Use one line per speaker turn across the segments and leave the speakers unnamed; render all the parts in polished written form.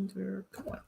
And we're going.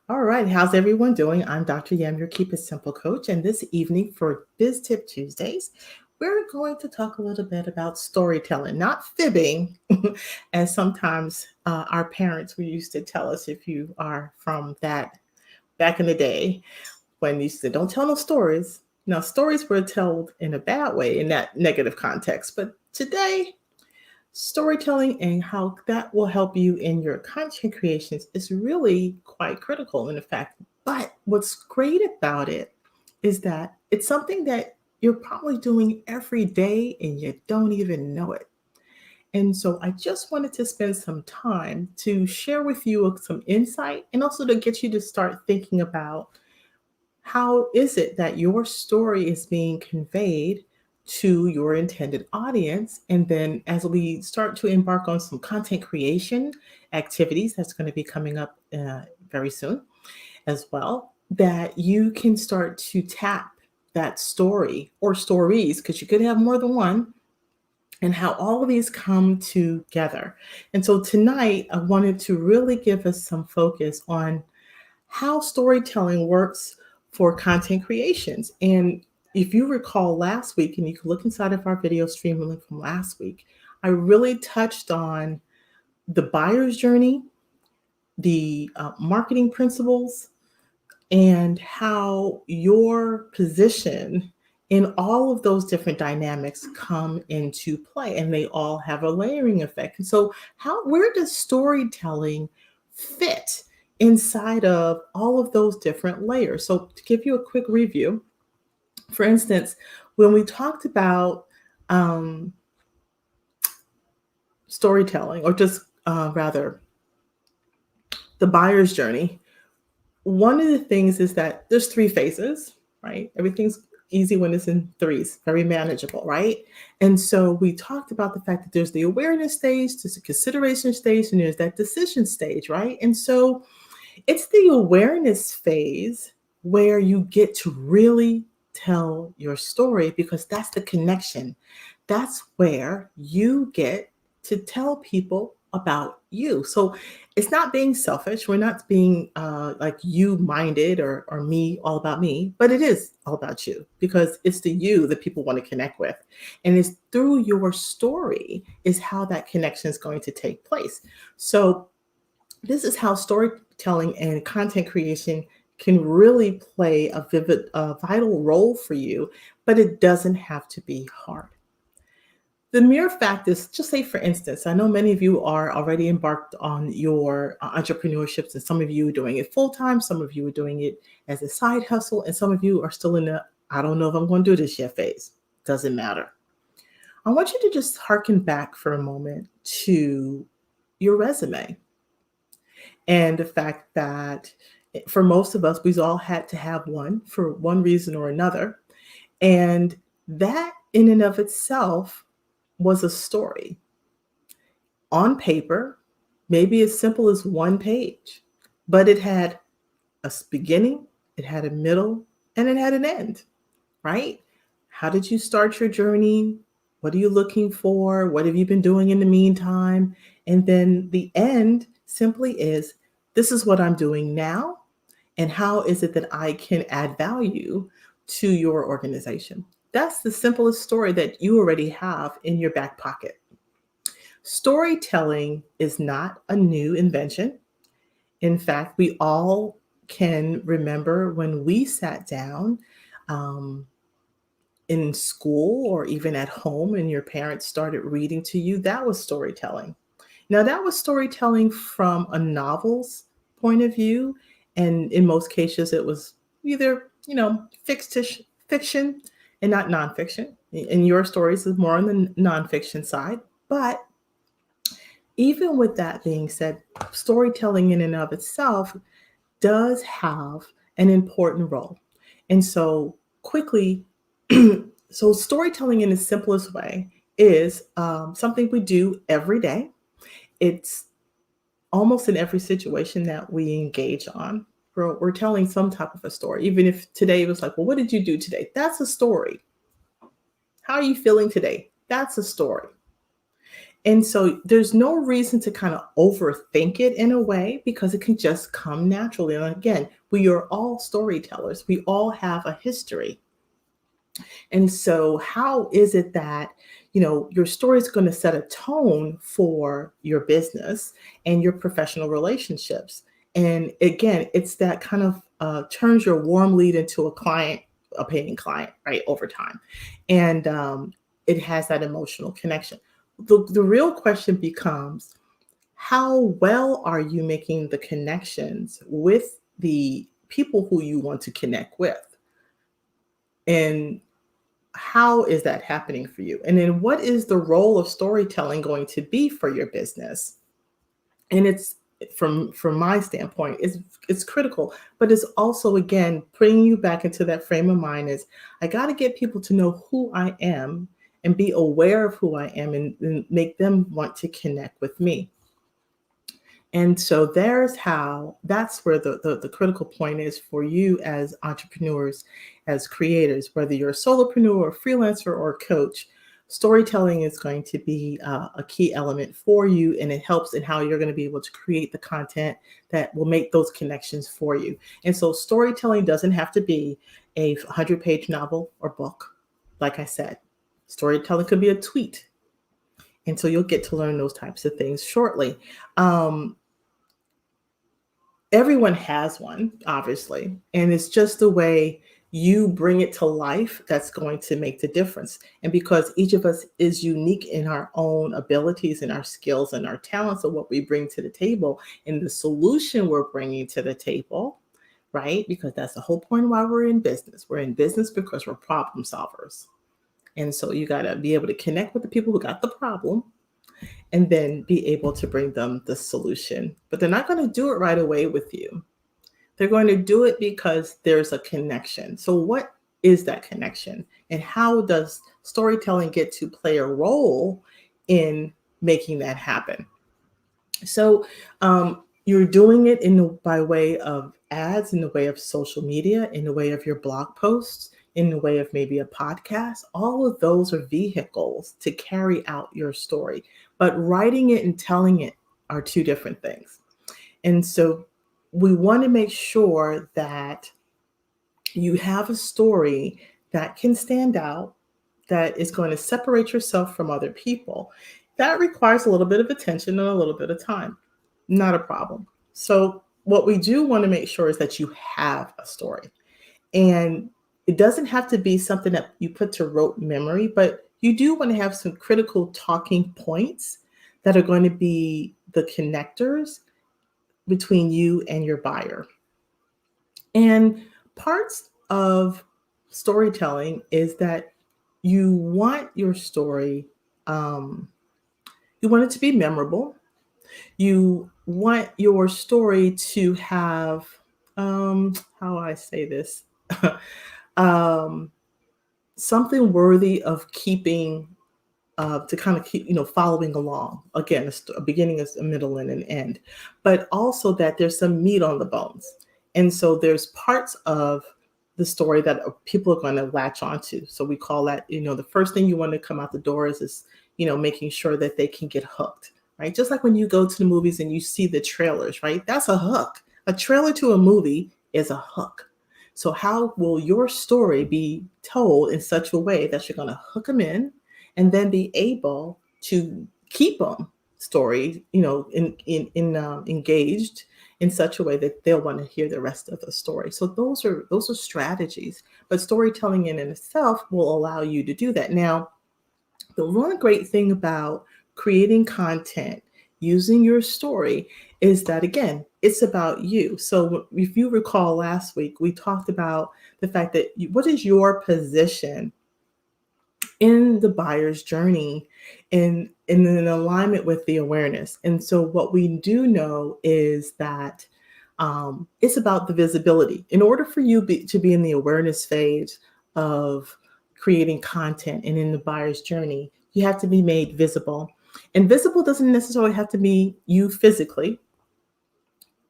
All right. How's everyone doing? I'm Dr. Yam, your Keep It Simple coach. And this evening for Biz Tip Tuesdays, we're going to talk a little bit about storytelling, not fibbing, as sometimes our parents we used to tell us if you are from that back in the day when you said, don't tell no stories. Now, stories were told in a bad way in that negative context. But today, storytelling and how that will help you in your content creations is really quite critical in effect. But what's great about it is that it's something that you're probably doing every day and you don't even know it. And so I just wanted to spend some time to share with you some insight and also to get you to start thinking about how is it that your story is being conveyed to your intended audience? And then as we start to embark on some content creation activities, that's going to be coming up very soon as well, that you can start to tap that story or stories, because you could have more than one, and how all of these come together. And so tonight, I wanted to really give us some focus on how storytelling works for content creations. And if you recall last week, and you can look inside of our video stream link from last week, I really touched on the buyer's journey, the marketing principles, and how your position in all of those different dynamics come into play, and they all have a layering effect. And so where does storytelling fit inside of all of those different layers? So to give you a quick review, for instance, when we talked about um, storytelling, or just rather the buyer's journey, one of the things is that there's three phases, right? Everything's easy when it's in threes, very manageable, right? And so we talked about the fact that there's the awareness stage, there's the consideration stage, and there's that decision stage, right? And so it's the awareness phase where you get to really tell your story, because that's the connection. That's where you get to tell people about you. So it's not being selfish. We're not being like you minded or me, all about me, but it is all about you, because it's the you that people want to connect with. And it's through your story is how that connection is going to take place. So this is how storytelling and content creation can really play a vital role for you, but it doesn't have to be hard. The mere fact is, just say, for instance, I know many of you are already embarked on your entrepreneurships, and some of you are doing it full time, some of you are doing it as a side hustle, and some of you are still in the I don't know if I'm going to do this yet phase. Doesn't matter. I want you to just hearken back for a moment to your resume and the fact that for most of us, we've all had to have one for one reason or another. And that in and of itself was a story on paper, maybe as simple as one page, but it had a beginning, it had a middle, and it had an end, right? How did you start your journey? What are you looking for? What have you been doing in the meantime? And then the end simply is, this is what I'm doing now, and how is it that I can add value to your organization? That's the simplest story that you already have in your back pocket. Storytelling is not a new invention. In fact, we all can remember when we sat down um, in school or even at home and your parents started reading to you. That was storytelling. Now, that was storytelling from a novel's point of view. And in most cases, it was either, fiction and not nonfiction. In your stories is more on the nonfiction side. But even with that being said, storytelling in and of itself does have an important role. And so quickly, so storytelling in the simplest way is something we do every day. It's almost in every situation that we engage on. We're telling some type of a story. Even if today it was like, well, what did you do today? That's a story. How are you feeling today? That's a story. And so there's no reason to kind of overthink it in a way because it can just come naturally. And again, we are all storytellers. We all have a history. And so how is it that, your story is going to set a tone for your business and your professional relationships? And again, it's that kind of turns your warm lead into a paying client, right, over time. And it has that emotional connection. The real question becomes, how well are you making the connections with the people who you want to connect with? And how is that happening for you? And then what is the role of storytelling going to be for your business? And it's from my standpoint, it's critical, but it's also again bringing you back into that frame of mind is I got to get people to know who I am and be aware of who I am and make them want to connect with me. And so that's where the critical point is for you as entrepreneurs, as creators, whether you're a solopreneur or freelancer or a coach, storytelling is going to be a key element for you. And it helps in how you're going to be able to create the content that will make those connections for you. And so storytelling doesn't have to be a 100-page novel or book. Like I said, storytelling could be a tweet. And so you'll get to learn those types of things shortly. Um, Everyone has one, obviously, and it's just the way you bring it to life that's going to make the difference. And because each of us is unique in our own abilities and our skills and our talents of what we bring to the table and the solution we're bringing to the table, right? Because that's the whole point why we're in business. We're in business because we're problem solvers. And so you got to be able to connect with the people who got the problem and then be able to bring them the solution. But they're not going to do it right away with you. They're going to do it because there's a connection. So, what is that connection? And how does storytelling get to play a role in making that happen? So, you're doing it by way of ads, in the way of social media, in the way of your blog posts, in the way of maybe a podcast. All of those are vehicles to carry out your story. But writing it and telling it are two different things. And so we want to make sure that you have a story that can stand out, that is going to separate yourself from other people. That requires a little bit of attention and a little bit of time. Not a problem. So, what we do want to make sure is that you have a story. And it doesn't have to be something that you put to rote memory, but you do want to have some critical talking points that are going to be the connectors between you and your buyer. And parts of storytelling is that you want your story, um, you want it to be memorable. You want your story to have, how do I say this? um, Something worthy of keeping, to kind of keep, following along. Again, a beginning, is a middle, and an end, but also that there's some meat on the bones. And so there's parts of the story that people are going to latch onto. So we call that, the first thing you want to come out the door is making sure that they can get hooked, right? Just like when you go to the movies and you see the trailers, right? That's a hook. A trailer to a movie is a hook. So how will your story be told in such a way that you're going to hook them in and then be able to keep them engaged in such a way that they'll want to hear the rest of the story. So those are strategies, but storytelling in itself will allow you to do that. Now, the one great thing about creating content using your story is that, again, it's about you. So if you recall last week, we talked about the fact that what is your position in the buyer's journey in an alignment with the awareness. And so what we do know is that it's about the visibility. In order for you to be in the awareness phase of creating content and in the buyer's journey, you have to be made visible. And visible doesn't necessarily have to be you physically.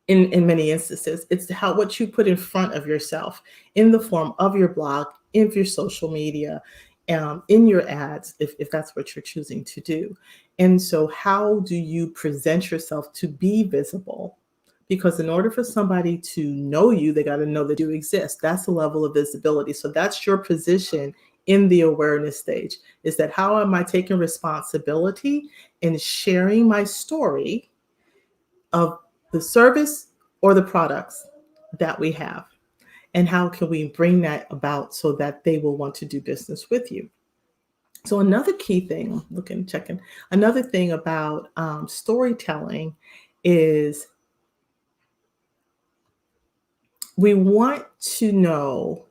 In many instances, it's what you put in front of yourself in the form of your blog, in your social media, in your ads if that's what you're choosing to do. And so, how do you present yourself to be visible? Because in order for somebody to know you, they got to know that you exist. That's the level of visibility. So, that's your position in the awareness stage, is that how am I taking responsibility and sharing my story of the service or the products that we have? And how can we bring that about so that they will want to do business with you? So another key thing, looking, checking, another thing about storytelling is we want to know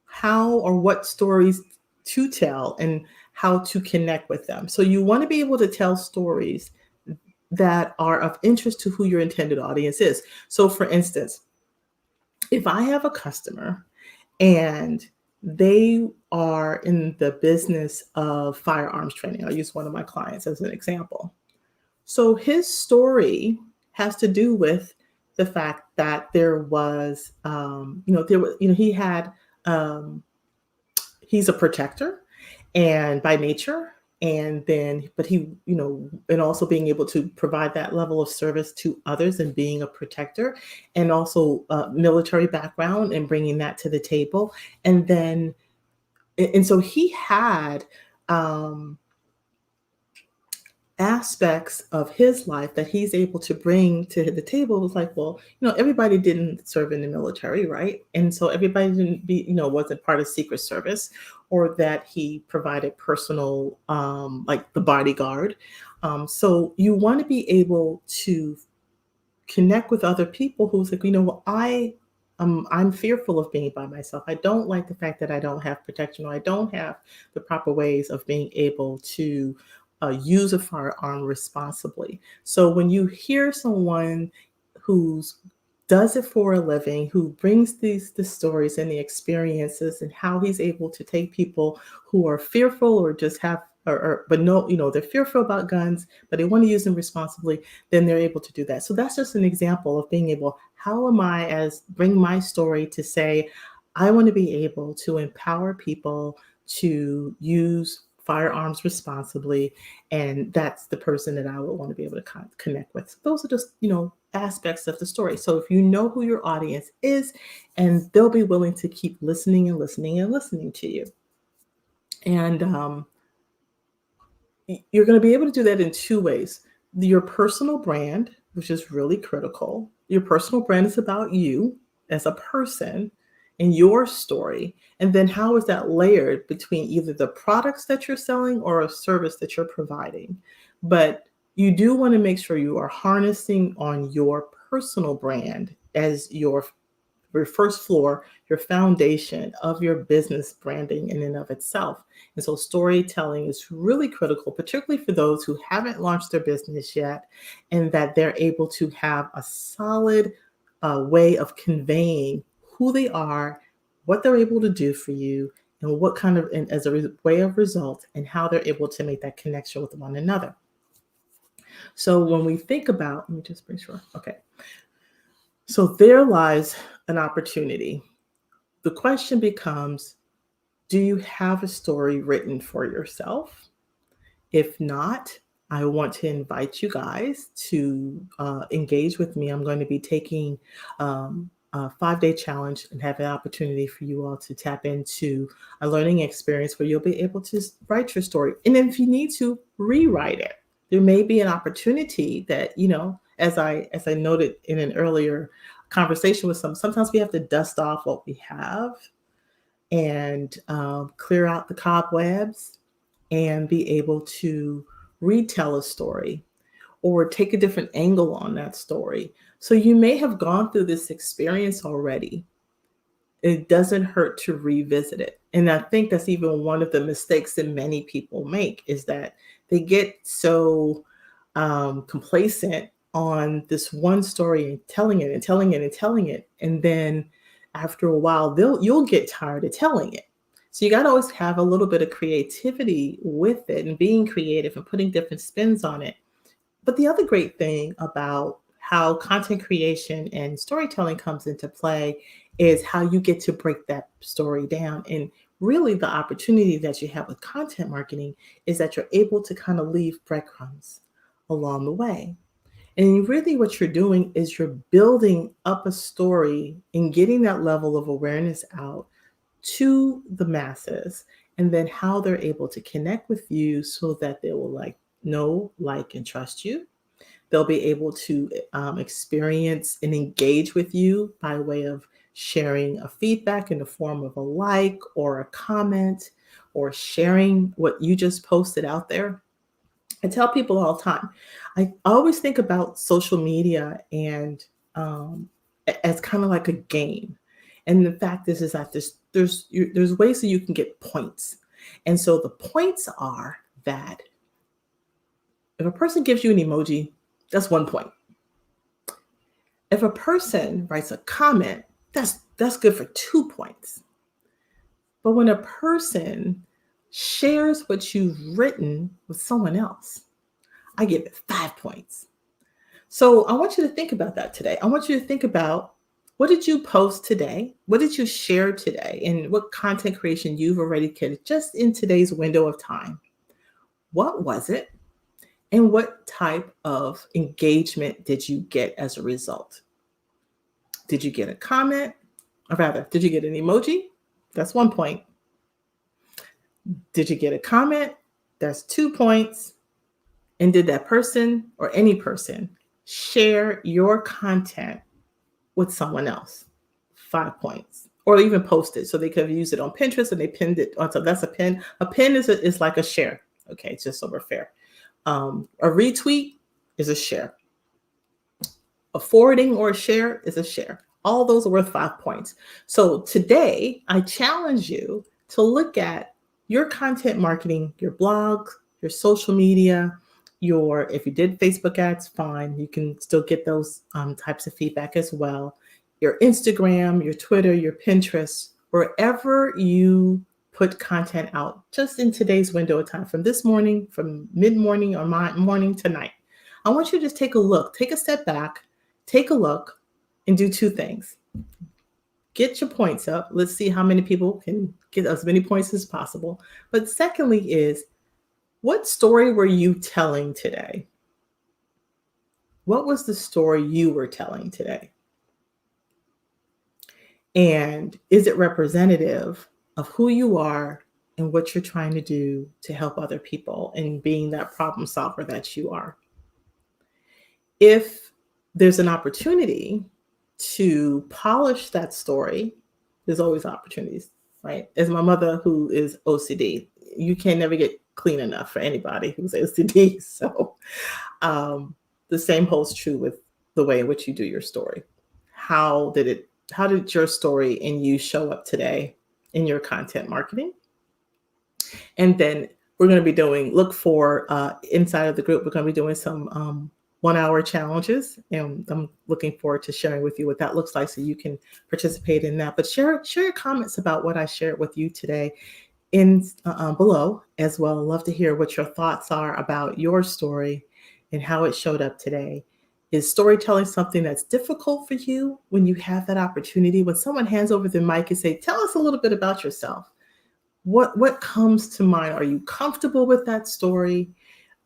how or what stories to tell and how to connect with them. So you want to be able to tell stories that are of interest to who your intended audience is. So for instance, if I have a customer and they are in the business of firearms training, I'll use one of my clients as an example. So his story has to do with the fact that there was, he had, um, he's a protector and by nature, and then but he, and also being able to provide that level of service to others and being a protector, and also military background and bringing that to the table. And then and so he had um aspects of his life that he's able to bring to the table. It was like, well, everybody didn't serve in the military, right? And so everybody didn't be, wasn't part of Secret Service, or that he provided personal, like the bodyguard. So you want to be able to connect with other people who's like, well, I'm fearful of being by myself. I don't like the fact that I don't have protection, or I don't have the proper ways of being able to use a firearm responsibly. So when you hear someone who's does it for a living, who brings the stories and the experiences, and how he's able to take people who are fearful or just have but no, they're fearful about guns, but they want to use them responsibly, then they're able to do that. So that's just an example of being able, how am I as bring my story to say, I want to be able to empower people to use firearms responsibly, and that's the person that I would want to be able to connect with. So those are just, aspects of the story. So if you know who your audience is, and they'll be willing to keep listening and listening and listening to you. And you're going to be able to do that in two ways. Your personal brand, which is really critical. Your personal brand is about you as a person and your story. And then how is that layered between either the products that you're selling or a service that you're providing? But you do want to make sure you are harnessing on your personal brand as your first floor, your foundation of your business branding in and of itself. And so storytelling is really critical, particularly for those who haven't launched their business yet, and that they're able to have a solid way of conveying who they are, what they're able to do for you, and what kind of, and as a way of result, and how they're able to make that connection with one another. So when we think about, let me just make sure. Okay. So there lies an opportunity. The question becomes, do you have a story written for yourself? If not, I want to invite you guys to engage with me. I'm going to be taking a 5-day challenge and have an opportunity for you all to tap into a learning experience where you'll be able to write your story. And if you need to, rewrite it. There may be an opportunity that, as I noted in an earlier conversation with sometimes we have to dust off what we have and clear out the cobwebs and be able to retell a story or take a different angle on that story. So you may have gone through this experience already. It doesn't hurt to revisit it. And I think that's even one of the mistakes that many people make, is that they get so complacent on this one story and telling it and telling it and telling it. And then after a while, you'll get tired of telling it. So you got to always have a little bit of creativity with it and being creative and putting different spins on it. But the other great thing about how content creation and storytelling comes into play is how you get to break that story down and Really, the opportunity that you have with content marketing is that you're able to kind of leave breadcrumbs along the way. And really, what you're doing is you're building up a story and getting that level of awareness out to the masses, and then how they're able to connect with you so that they will know, like, and trust you. They'll be able to experience and engage with you by way of sharing a feedback in the form of a like or a comment, or sharing what you just posted out there. I tell people all the time, I always think about social media and as kind of like a game. And the fact is that there's ways that you can get points. And so the points are that if a person gives you an emoji, that's 1 point. If a person writes a comment, that's good for 2 points. But when a person shares what you've written with someone else, I give it 5 points. So I want you to think about that today. I want you to think about, what did you post today? What did you share today? And what content creation you've already created just in today's window of time? What was it? And what type of engagement did you get as a result? Did you get a comment? Or rather, did you get an emoji? That's 1 point. Did you get a comment? That's 2 points. And did that person or any person share your content with someone else? 5 points. Or even post it. So they could have used it on Pinterest and they pinned it on. So that's a pin. A pin is like a share. Okay, just so we're fair. A retweet is a share. A forwarding or a share is a share. All those are worth 5 points. So today, I challenge you to look at your content marketing, your blog, your social media, if you did Facebook ads, fine. You can still get those types of feedback as well. Your Instagram, your Twitter, your Pinterest, wherever you put content out just in today's window of time, from this morning, from mid-morning or morning to night. I want you to just take a look, take a step back, take a look, and do 2 things. Get your points up. Let's see how many people can get as many points as possible. But secondly is, what story were you telling today? What was the story you were telling today? And is it representative of who you are and what you're trying to do to help other people and being that problem solver that you are? If there's an opportunity to polish that story, there's always opportunities, right? As my mother, who is OCD, you can never get clean enough for anybody who's OCD. So the same holds true with the way in which you do your story. How did your story and you show up today in your content marketing? And then we're going to be look for inside of the group, we're going to be doing some 1-hour challenges. And I'm looking forward to sharing with you what that looks like so you can participate in that. But share your comments about what I shared with you today in below as well. I'd love to hear what your thoughts are about your story and how it showed up today. Is storytelling something that's difficult for you when you have that opportunity? When someone hands over the mic and say, tell us a little bit about yourself. What comes to mind? Are you comfortable with that story?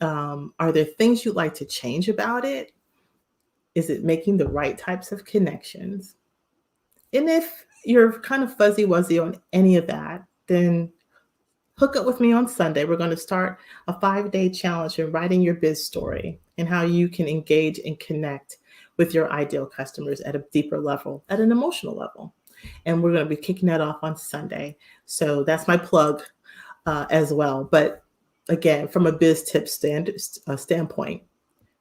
Are there things you'd like to change about it? Is it making the right types of connections? And if you're kind of fuzzy wuzzy on any of that, then hook up with me on Sunday. We're going to start a 5-day challenge in writing your biz story and how you can engage and connect with your ideal customers at a deeper level, at an emotional level. And we're going to be kicking that off on Sunday. So that's my plug as well. But again, from a biz tip standpoint,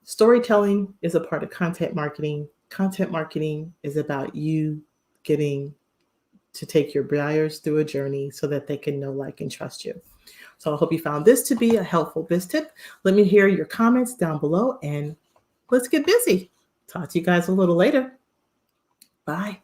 storytelling is a part of content marketing. Content marketing is about you getting to take your buyers through a journey so that they can know, like, and trust you. So I hope you found this to be a helpful biz tip. Let me hear your comments down below and let's get busy. Talk to you guys a little later. Bye.